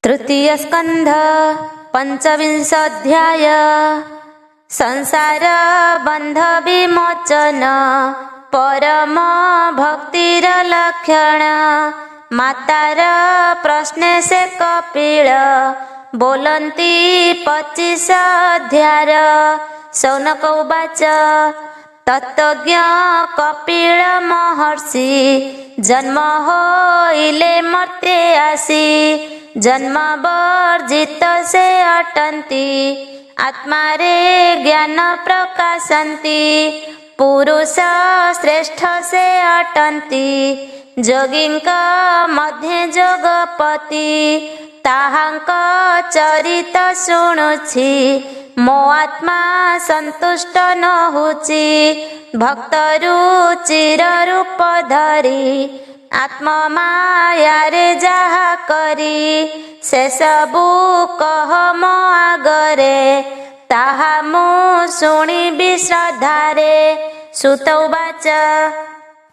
तृतीय स्कंध पंचविंशाध्याय संसार बंध विमोचन परम भक्तिर लक्षण। मातार प्रश्न से कपिल बोलंती 25 अध्याय। शौनक उवाच तत्त्वज्ञ कपिल महर्षि जन्म होइले मर्त्ये आसी। जन्म वर्जित से अटंती आत्मा रे ज्ञान प्रकाशंती। पुरुष श्रेष्ठ से अटंती जोगिंक मध्य जोगपति। ताहांक चरित शुणुछि मो आत्मा संतुष्ट न होछि। भक्त रुचिर रूप धरी आत्मा माया रे जाहा करी। से सबु कह मो आगरे ताहा मु शुणिबि श्रद्धारे। सुत उवाच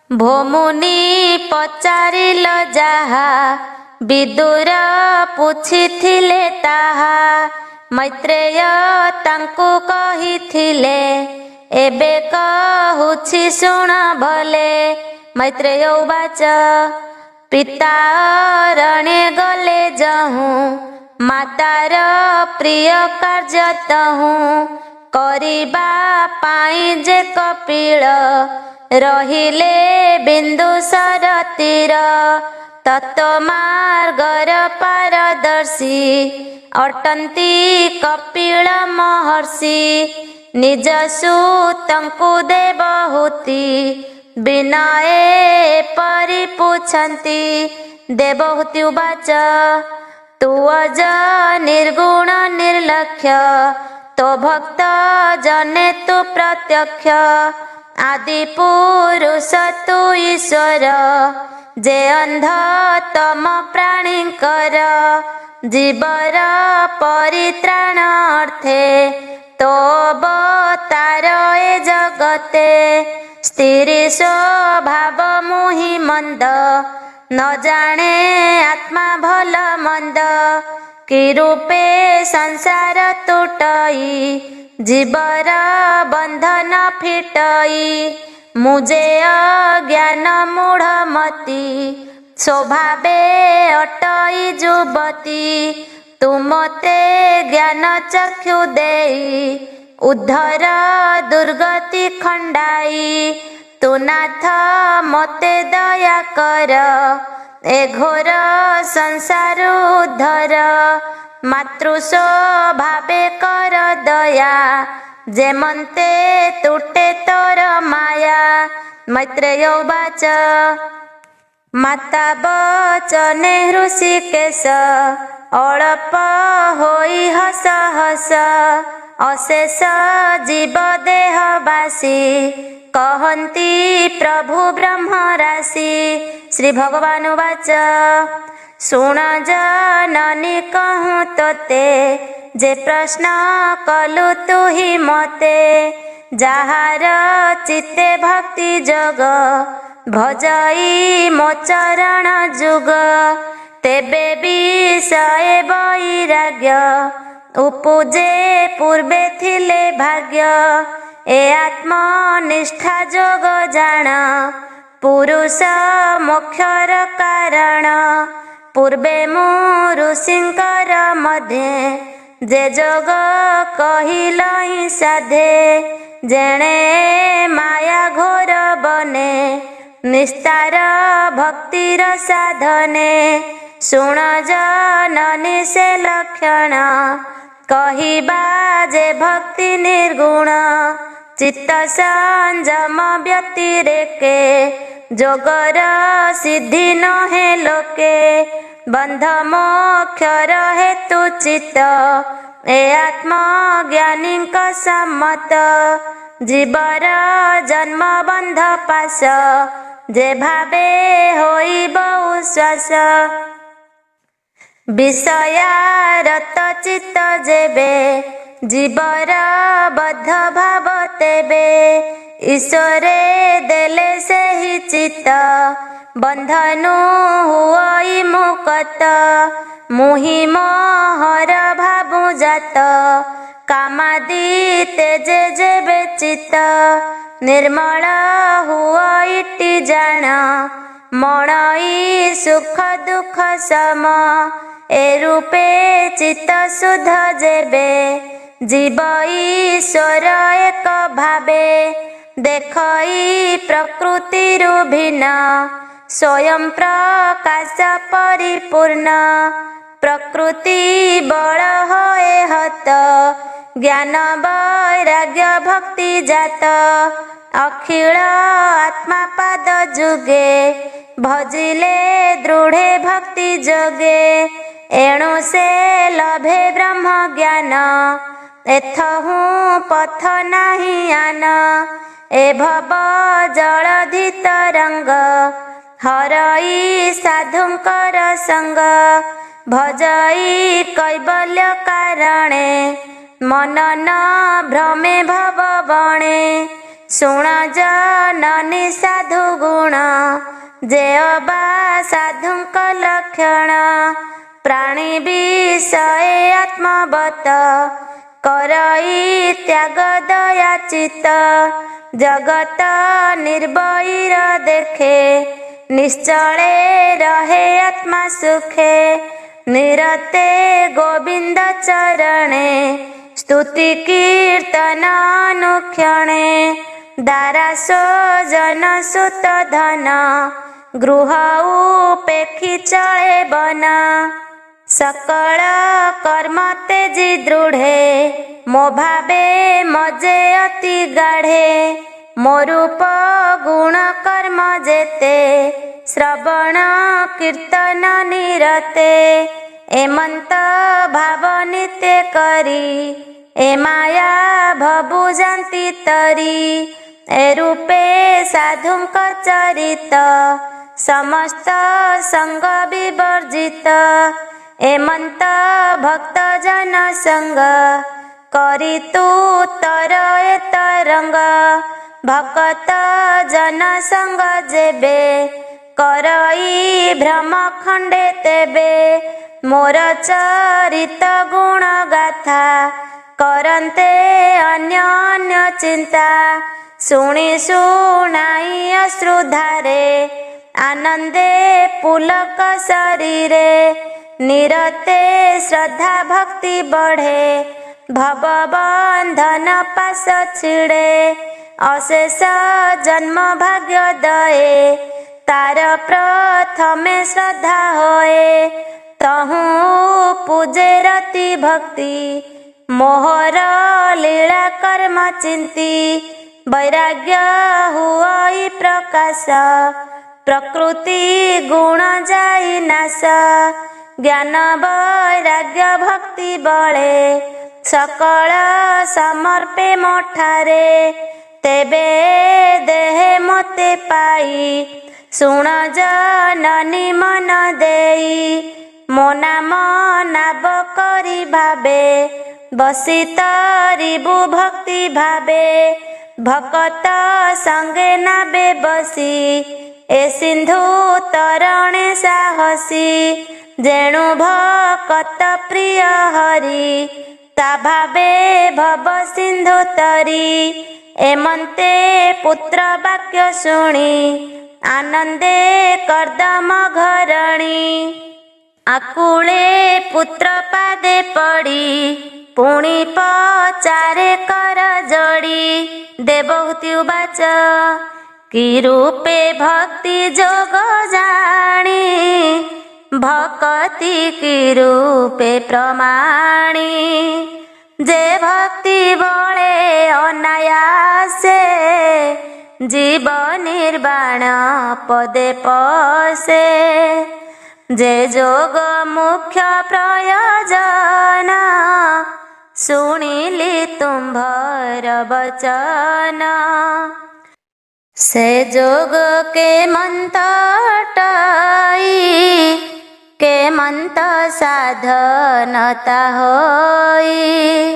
भोमुनि पचारिल जाहा विदुर पुछिथिले ताहा। मैत्रेय तांकु कहिथिले एबे कहुछि शुण भले। मैत्रेय उवाच पिता रणे गले जहूँ मातार प्रिय कार्य तहूँ। करिबा पाई जे कपिल रहिले बिंदुसर तीर। तत्त्वमार्गर पारदर्शी अटंती कपिल महर्षि। निज सूतंकु देवहूति विनये परिपुछन्ति। देवहूति उवाच तु अज निर्गुण निर्लक्ष्य तो भक्त जने तु प्रत्यक्ष। आदि पुरुष तु ईश्वर जे अंध तम प्राणीकर। जीवर परित्राण अर्थे तो अवतार ए जगते। स्थिर स्वभाव मुहि मंद न जाने आत्मा भल मंद। कि रूपे संसार टूटई जीवर बंधन फिटई। मुझे अज्ञान मूढ़ मति स्वभावे अटई जुबती। तुमते ज्ञान चक्षु देई उद्धर दुर्गति खंडाई। तु नाथ मते दया कर ए घोर संसार उद्धर। मातृ स्वभावे कर दया जेमंते तुटे तोर माया। मैत्रेय उवाच माता बचने हृषिकेश अल्प होई हस हस। अशेष जीव देहवासी कहन्ति प्रभु ब्रह्म राशि। श्री भगवान उवाच शुण जननी कहूँ तोते जे प्रश्न कलु तु ही मते। जाहार चित्ते भक्ति जोग भजई मो चरण जुग। तेबे विषय वैराग्य उपुजे पूर्वे थिले भाग्य। ए आत्मनिष्ठा जोग जान पुरुष मोक्षर कारण। पूर्वे मु ऋषिंकर मध्ये जे जोग कहिलहि साधे। जेणे माया घोर बने निस्तार भक्तिर साधने। शुण जननी से लक्षण कहिबा जे भक्ति निर्गुण। चित्त संयम व्यतिरेके जोगर सिद्धि नहे लोके। बंध मोक्षर हेतु चित्त ए आत्मज्ञानी सम्मत। जीवर जन्म बंध पाश जे भावे होई बहु श्वास। विषयारत चित्त जेबे जीवर बद्ध भाव तेबे। ईश्वरे देले से ही चित्त बंधनु हुई मुकत। मुहि मोहर भाबु जात कामादि तेजे जेबे चित निर्मल हुआ इति जान मणई सुख दुख सम ए रूपे चित्त शुद्ध जेबे जीव ईश्वर एक भावे देखई प्रकृति भिन्न स्वयं प्रकाश परिपूर्ण प्रकृति बल होए हत ज्ञान वैराग्य भक्ति जात अखिल आत्मा पाद जुगे भजिले दृढ़े भक्ति जोगे एणु से लभे ब्रह्म ज्ञान एथहु पथ नाही आन ए भव जलधि तरंग हरई साधुंकर संग भजई कैबल्य कारणे मन न भ्रमे भव बणे शुण जननी साधु गुण जेअबा साधुंक लक्षण प्राणी विषये आत्मवत करई त्याग दया चित जगत निर्भयर देखे निश्चले रहे आत्मा सुखे निरते गोविंद चरणे स्तुति कीर्तन अनुक्षणे दारासो जन सुत धन गृह उपेक्षी चले बना सकल कर्म तेजी दृढ़े मो भावे मजे अति गाढ़े मो रूप गुण कर्म जेते श्रवण कीर्तन निरते एमंत भाव नित्य करी ए माया भबु जानती तरी ए रूपे साधुंक चरित समस्त संग विवर्जित एमंत भक्त जन संग करी तू तर ए तरंग भक्त जन संग जेबे करई भ्रम खंडे तेबे मोर चरित गुण गाथा करन्ते अन्य अन्य चिंता शुणी शुणाई अश्रुधारे आनंदे पुलक शरीरे निरते श्रद्धा भक्ति बढ़े भव बंधन पास छिड़े अशेष जन्म भाग्य दए तार प्रथमे श्रद्धा होए तहु पूजे रति भक्ति मोहर लीला कर्म चिंती वैराग्य हुई प्रकाश प्रकृति गुण जाई नाश ज्ञान वैराग्य भक्ति बळे सकल समर्पे मोठारे तेबे देहे मोते पाई शुण जननी मन देई मो नाम नाब करी भावे बसी तरिबु भक्ति भावे भकत संगे नाबे बसी ए सिंधु तरणे साहसी जेणु भकत प्रिय हरि ता भावे भव सिंधु तरी एमंते पुत्र वाक्य शुणी आनंदे कर्दम घरणी आकुले पुत्र पादे पड़ी पुणी पचारे कर जोड़ी देवहूति उवाच कि रूपे भक्ति जोग जानी भक्ति कि रूपे प्रमाणी जे भक्ति बळे अनायासे जीव निर्वाण पदे पसे जे जोग मुख्य प्रयोजन शुणिली तुम्भर वचन से जोग के मंत के मंत साधनता होई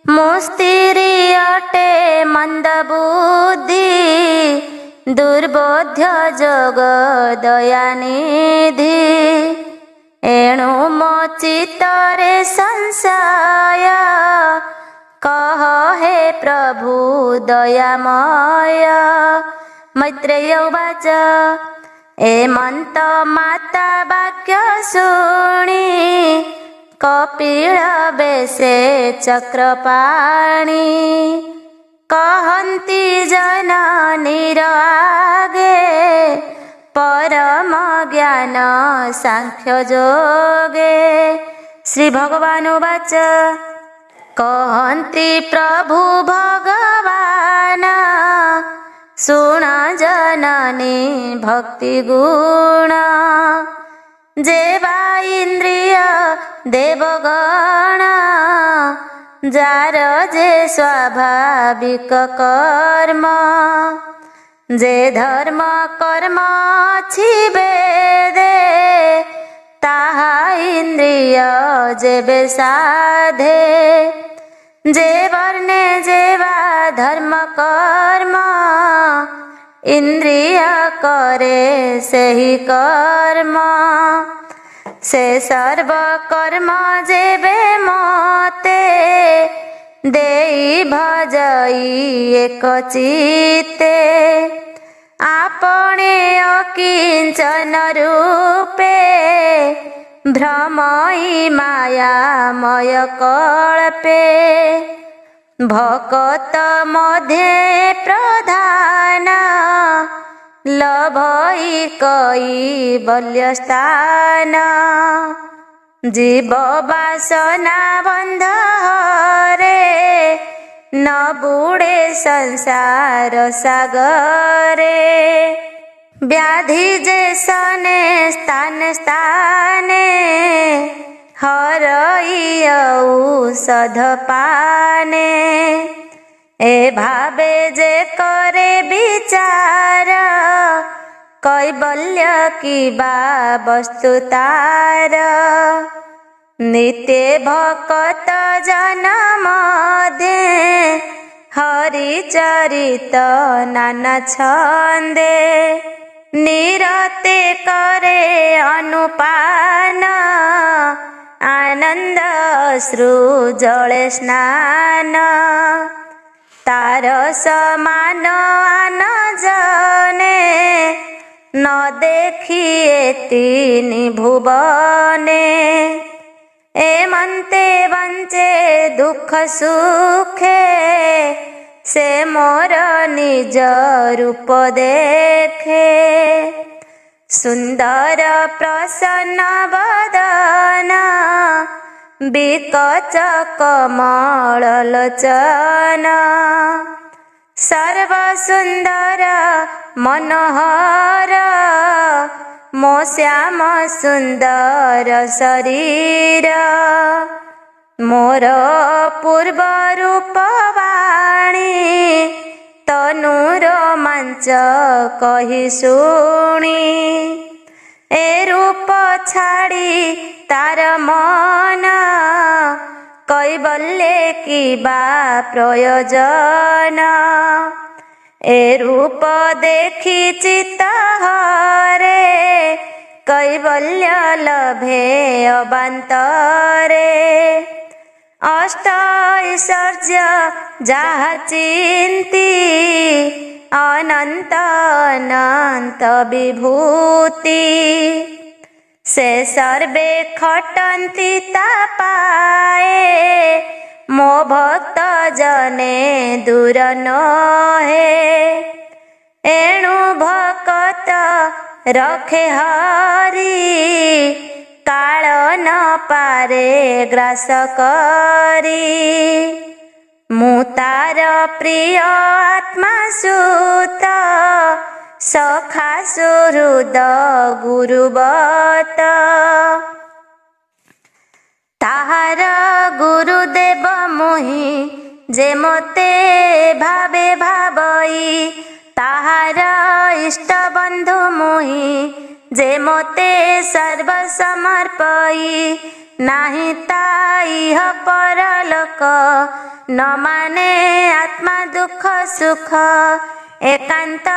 मुस्तिरी अटे मंद बुद्धि दुर्बोध्य जोग दयानिधि एणु मो चित्तरे संशय कह हे प्रभु दयामय। मैत्रेय उवाच एमंत माता वाक्य शुणी कपिल बेशे चक्रपाणी। कहन्ति जननीर आगे परम ज्ञान सांख्य जोगे। श्री भगवान उवाच कहन्ति प्रभु भगवान शुण जननी भक्ति गुण। जेवा इंद्रिय देवगण जार जे स्वाभाविक कर्म। जे धर्म कर्म अछि वेदे ताहा इंद्रिय जेबे साधे। जे वर्णे जेवा धर्म कर्म इंद्रिय करे सेहि कर्म। से सर्व कर्म जेबे मते देई भजई एक चित्ते। आपणे अकिंचन रूपे भ्रमई मायामय कल्पे। भक्त मध्ये प्रधान लभई कैवल्य स्थान। जीव वासना बंध हरे न बूढ़े संसार सागरे। व्याधि जे सने स्थान स्थाने हरई औषध पाने। ए भावे जे करे विचार कैवल्य की बा वस्तु तार। नित्य भक्त जन मध्य हरि चरित नाना छंदे। निरते करे अनुपान आनंद अश्रु जले स्नान। तार समान आन जने न देखिए तीनि भुवने। एमंते वंचे दुख सुखे से मोर निज रूप देखे। सुंदर प्रसन्न बदन बिकच कमल लोचन। सर्व सुंदर मनोहर मो श्याम सुंदर शरीर। मोर पूर्व रूप वाणी तनुर मंच कही शुणी। ए रूप छाड़ी तार मन कैवल्य की बा प्रयोजन। ए रूप देखी चित्त हरे कैवल्य लभे अबान्तरे। अष्ट ऐश्वर्य जहा चिंती अनंत अनंत विभूति। से सर्वे खटन्ति ता पाए मो भक्त जने दूर नहे। एणु भक्त रखे हरि काल न पारे ग्रास करी। मु तार प्रिय आत्मा सुत सखा सुहृद गुरुवत। ताहार गुरुदेव मोहि जे मोते भावे भावई। ताहार इष्ट बंधु मोहि जे मोते सर्व समर्पई। नाही ताइह परलोक न माने आत्मा दुख सुख। एकांत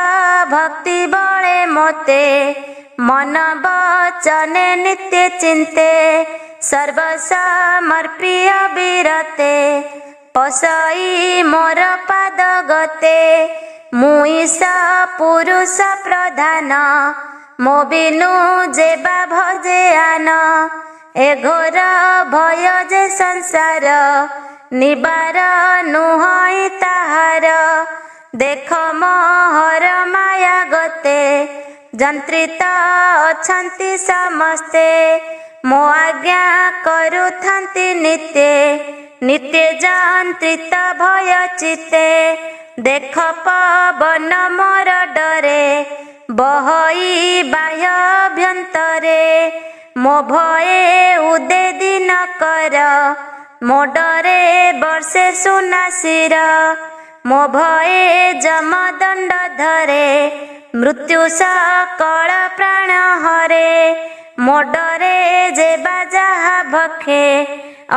भक्ति बळे मोते मन वचने नित्य चिन्ते सर्वसमर्प्य विरते पसई मोर पाद गते मुईस पुरुष प्रधान मो बिनु जेबा भजे आन ए घोर भय जे संसार निबार नुहई ताहार देख मोहर माया गते जंत्रित अछंती समस्ते मो आज्ञा करुथांती नित्य नित्य जंत्रित भय चिते देख पवन मोर डरे बहई बाह्य अभ्यंतरे मो भये उदे दिन कर मो डरे वर्षे सुनासिर मो भये जमदंड धरे मृत्यु सकल प्राण हरे मो डरे जेबा जाहा भखे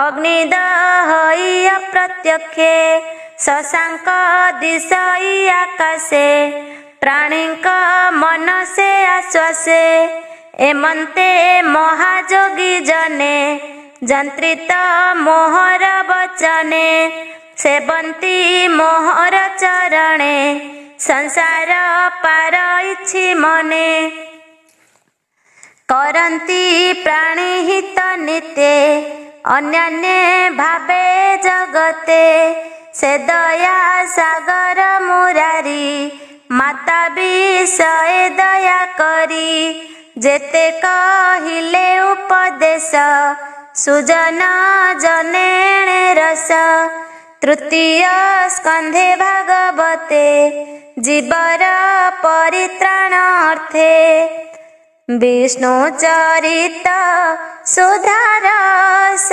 अग्निदहई अप्रत्यक्षे शशांक दिशई आकाशे प्राणीक मनसे आश्वासे एमंते महाजोगी जने जंत्रित मोहर वचने सेवंती मोहर चरणे संसार पार इछि मने करंती प्राणी हित नित्य अन्यान्य भावे जगते से दया सागर मुरारी माता विषय दया करी जेते कहिले उपदेश सुजन जनेणे रस तृतीय स्कंधे भागवते जीवर परित्राणार्थे विष्णु चरित सुधारस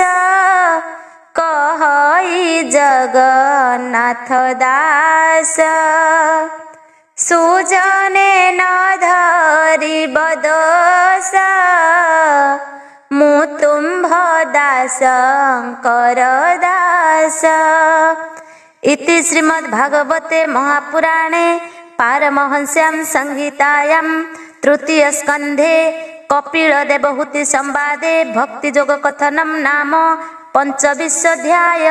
कहई जगन्नाथ दास सुजने न धरि बदोस मु तुम्भ दास कर दास। इति श्रीमद्भागवते महापुराणे पारमहंस्यां संहितायां तृतीय स्कंधे कपिल देवहूति संवादे भक्ति योग कथनम नाम 25 अध्याय।